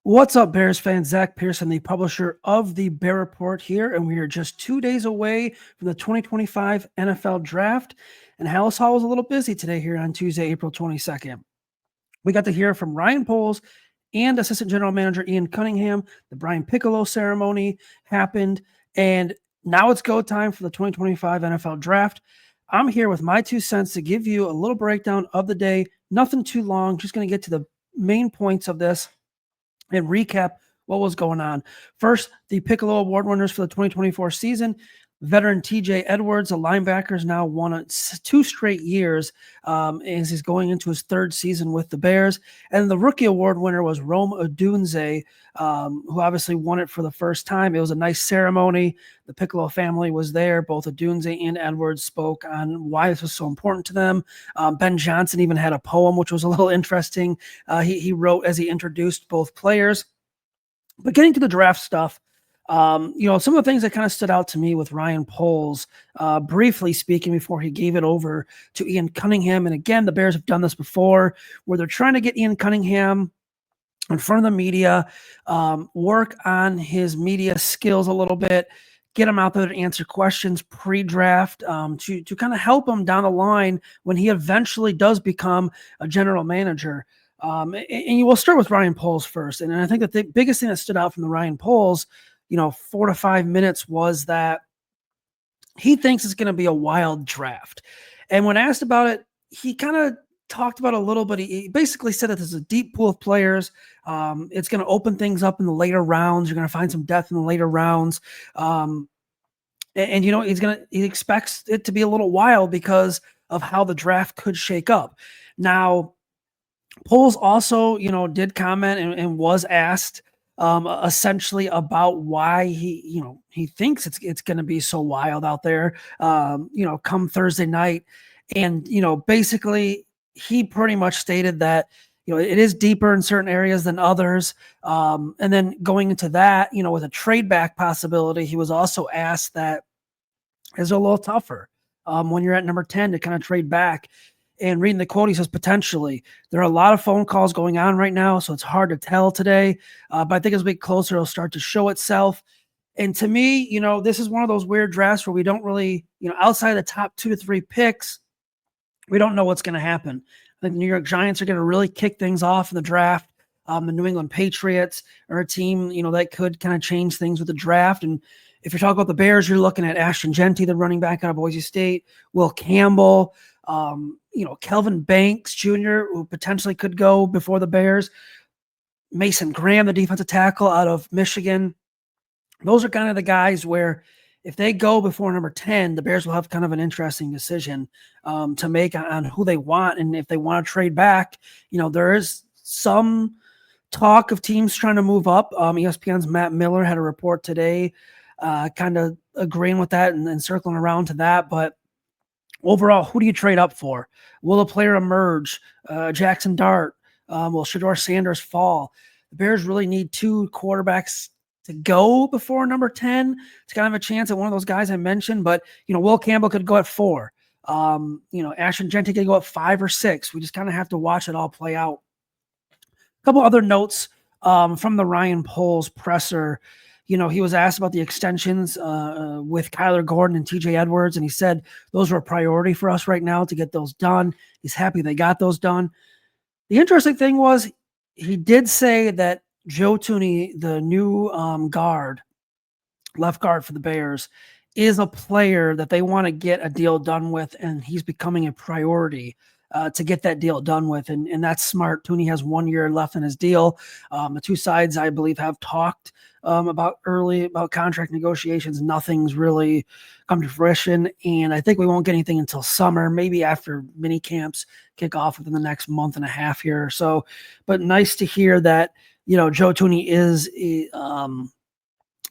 What's up, Bears fans? Zack Pearson, the publisher of the Bear Report here, and we are just 2 days away from the 2025 NFL Draft, and Hallis Hall was a little busy today here on Tuesday, April 22nd. We got to hear from Ryan Poles and Assistant General Manager Ian Cunningham. The Brian Piccolo ceremony happened, and now it's go time for the 2025 NFL Draft. I'm here with my 2 cents to give you a little breakdown of the day. Nothing too long, just going to get to the main points of this and recap what was going on. First, the Piccolo Award winners for the 2024 season. Veteran TJ Edwards, a linebacker, has now won 2 straight years as he's going into his 3rd season with the Bears. And the Rookie Award winner was Rome Odunze, who obviously won it for the first time. It was a nice ceremony. The Piccolo family was there. Both Odunze and Edwards spoke on why this was so important to them. Ben Johnson even had a poem, which was a little interesting. He wrote as he introduced both players. But getting to the draft stuff, some of the things that kind of stood out to me with Ryan Poles, briefly speaking, before he gave it over to Ian Cunningham. And again, the Bears have done this before, where they're trying to get Ian Cunningham in front of the media, work on his media skills a little bit, get him out there to answer questions pre-draft, to kind of help him down the line when he eventually does become a general manager. And you will start with Ryan Poles first. And I think that the biggest thing that stood out from the Ryan Poles, 4 to 5 minutes, was that he thinks it's going to be a wild draft. And when asked about it, he kind of talked about a little bit. He basically said that there's a deep pool of players. It's going to open things up in the later rounds. You're going to find some depth in the later rounds. He expects it to be a little wild because of how the draft could shake up. Now, Poles also, did comment and was asked essentially about why he thinks it's going to be so wild out there, come Thursday night. And, basically he pretty much stated that, it is deeper in certain areas than others. And then going into that, with a trade back possibility, he was also asked that is a little tougher when you're at number 10 to kind of trade back. And reading the quote, he says, potentially. There are a lot of phone calls going on right now, so it's hard to tell today. But I think as we get closer, it'll start to show itself. And to me, this is one of those weird drafts where we don't really, outside the top 2 to 3 picks, we don't know what's going to happen. I think the New York Giants are going to really kick things off in the draft. The New England Patriots are a team, that could kind of change things with the draft. And if you're talking about the Bears, you're looking at Ashton Jeanty, the running back out of Boise State, Will Campbell, Kelvin Banks Jr., who potentially could go before the Bears, Mason Graham, the defensive tackle out of Michigan. Those are kind of the guys where if they go before number 10, the Bears will have kind of an interesting decision to make on who they want. And if they want to trade back, there is some talk of teams trying to move up. ESPN's Matt Miller had a report today kind of agreeing with that and circling around to that. But overall, who do you trade up for? Will a player emerge? Jackson Dart? Will Shedeur Sanders fall? The Bears really need 2 quarterbacks to go before number 10. It's kind of a chance at one of those guys I mentioned, but, Will Campbell could go at 4. Ashton Jeanty could go at 5 or 6. We just kind of have to watch it all play out. A couple other notes from the Ryan Poles presser. He was asked about the extensions with Kyler Gordon and TJ Edwards, and he said those were a priority for us right now to get those done. He's happy they got those done. The interesting thing was he did say that Joe Thuney, the new left guard for the Bears, is a player that they want to get a deal done with, and he's becoming a priority to get that deal done with. And that's smart. Thuney has 1 year left in his deal. The 2 sides, I believe, have talked about contract negotiations. Nothing's really come to fruition. And I think we won't get anything until summer, maybe after mini camps kick off within the next month and a half here or so. But nice to hear that, Joe Thuney is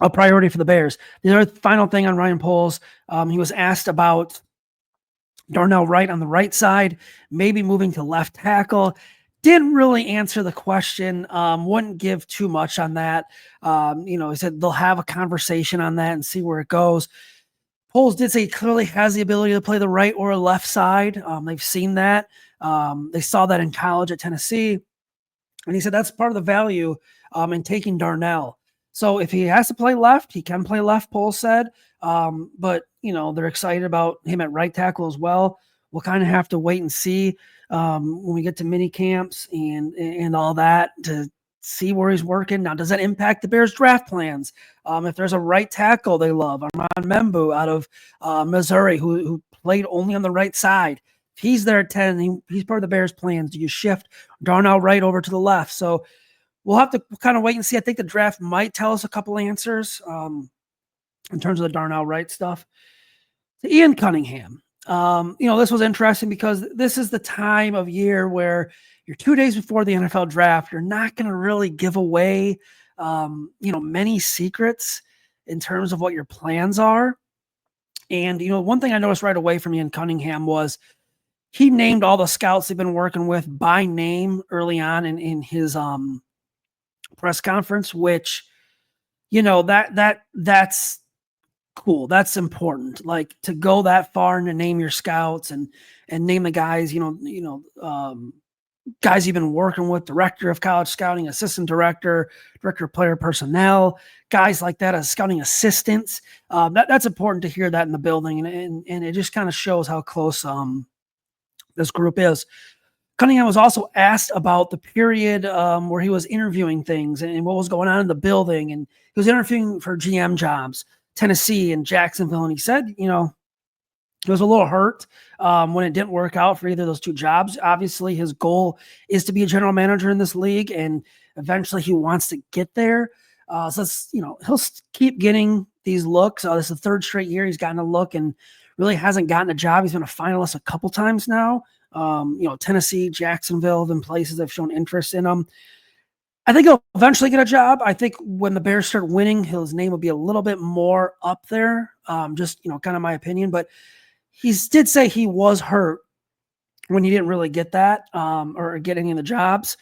a priority for the Bears. The other final thing on Ryan Poles, he was asked about Darnell Wright on the right side, maybe moving to left tackle. Didn't really answer the question. Wouldn't give too much on that. He said they'll have a conversation on that and see where it goes. Poles did say he clearly has the ability to play the right or left side. They've seen that. They saw that in college at Tennessee. And he said that's part of the value and taking Darnell. So if he has to play left, he can play left, Poles said. But, they're excited about him at right tackle as well. We'll kind of have to wait and see when we get to mini camps and all that to see where he's working. Now, does that impact the Bears draft plans? If there's a right tackle they love, Armand Membu out of Missouri, who played only on the right side. If he's there at 10, he's part of the Bears plans. Do you shift Darnell Wright over to the left? So we'll have to kind of wait and see. I think the draft might tell us a couple answers in terms of the Darnell Wright stuff. To Ian Cunningham. This was interesting because this is the time of year where you're 2 days before the NFL draft. You're not going to really give away, many secrets in terms of what your plans are. And, one thing I noticed right away from Ian Cunningham was he named all the scouts they've been working with by name early on in his press conference, which, that's cool. That's important. Like to go that far and to name your scouts and name the guys, guys you've been working with, director of college scouting, assistant director of player personnel, guys like that as scouting assistants. That's important to hear that in the building. And it just kind of shows how close this group is. Cunningham was also asked about the period where he was interviewing things and what was going on in the building. And he was interviewing for GM jobs, Tennessee and Jacksonville. And he said, he was a little hurt when it didn't work out for either of those two jobs. Obviously, his goal is to be a general manager in this league, and eventually he wants to get there. So he'll keep getting these looks. This is the third straight year he's gotten a look and really hasn't gotten a job. He's been a finalist a couple times now. Tennessee, Jacksonville, then places that have shown interest in him. I think he'll eventually get a job. I think when the Bears start winning, his name will be a little bit more up there. Just, kind of my opinion. But he did say he was hurt when he didn't really get that or get any of the jobs.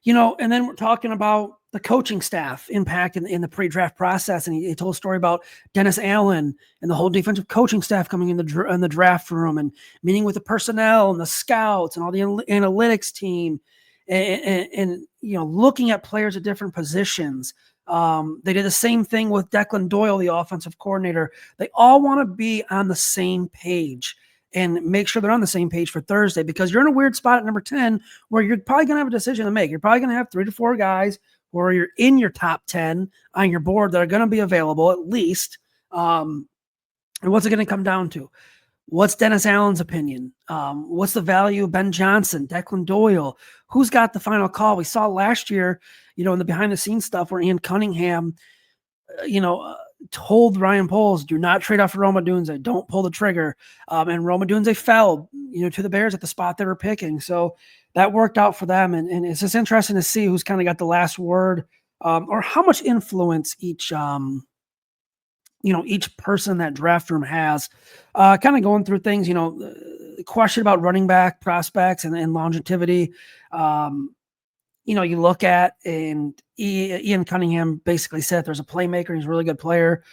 And then we're talking about the coaching staff impact in the pre-draft process. And he told a story about Dennis Allen and the whole defensive coaching staff coming in the draft room and meeting with the personnel and the scouts and all the analytics team and looking at players at different positions. They did the same thing with Declan Doyle, the offensive coordinator. They all want to be on the same page and make sure they're on the same page for Thursday, because you're in a weird spot at number 10 where you're probably going to have a decision to make. You're probably going to have 3 to 4 guys where you're in your top 10 on your board that are going to be available at least. And what's it going to come down to? What's Dennis Allen's opinion? What's the value of Ben Johnson, Declan Doyle? Who's got the final call? We saw last year, in the behind-the-scenes stuff where Ian Cunningham, told Ryan Poles, do not trade off for Roma Dunze. Don't pull the trigger. And Roma Dunze fell, to the Bears at the spot they were picking. So that worked out for them. And it's just interesting to see who's kind of got the last word or how much influence each person in that draft room has. Kind of going through things, question about running back prospects and longevity. You look at, and Ian Cunningham basically said there's a playmaker, he's a really good player.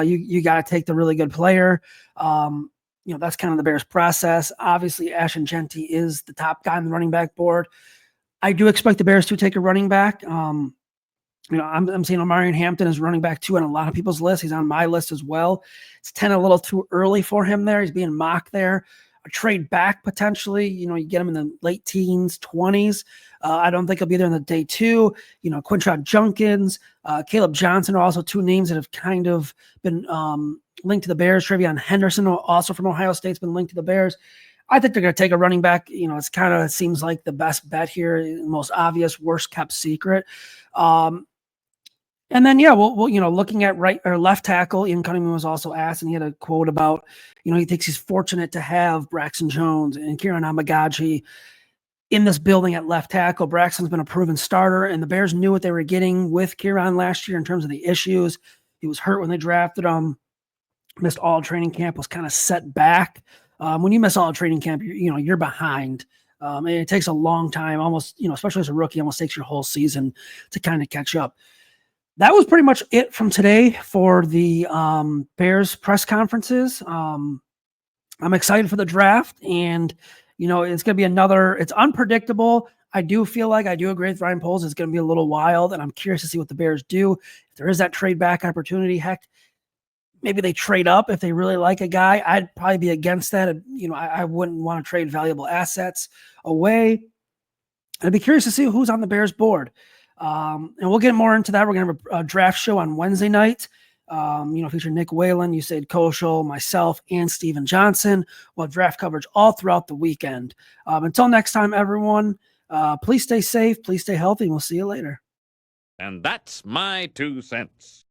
You got to take the really good player. That's kind of the Bears process. Obviously, Ashton Genty is the top guy on the running back board. I do expect the Bears to take a running back. I'm seeing Omarion Hampton as running back 2 on a lot of people's lists. He's on my list as well. It's 10 a little too early for him there. He's being mocked there. A trade back potentially, you get him in the late teens, 20s. I don't think he'll be there in the day 2. Quinshon Junkins, Caleb Johnson are also 2 names that have kind of been linked to the Bears. Travion Henderson, also from Ohio State, has been linked to the Bears. I think they're going to take a running back. It's kind of seems like the best bet here, the most obvious, worst kept secret. And then, we'll looking at right or left tackle, Ian Cunningham was also asked, and he had a quote about, he thinks he's fortunate to have Braxton Jones and Kieran Amagaji in this building at left tackle. Braxton's been a proven starter, and the Bears knew what they were getting with Kieran last year in terms of the issues. He was hurt when they drafted him, missed all training camp, was kind of set back. When you miss all training camp, you're behind. And it takes a long time, almost, especially as a rookie, almost takes your whole season to kind of catch up. That was pretty much it from today for the Bears press conferences. I'm excited for the draft, and it's going to be it's unpredictable. I do feel like I do agree with Ryan Poles. It's going to be a little wild, and I'm curious to see what the Bears do. If there is that trade back opportunity, heck, maybe they trade up if they really like a guy. I'd probably be against that. I wouldn't want to trade valuable assets away. I'd be curious to see who's on the Bears board. And we'll get more into that. We're going to have a draft show on Wednesday night. Feature Nick Whalen, Usaid Koshal, myself, and Steven Johnson. We'll have draft coverage all throughout the weekend. Until next time, everyone, please stay safe, please stay healthy, and we'll see you later. And that's my 2 cents.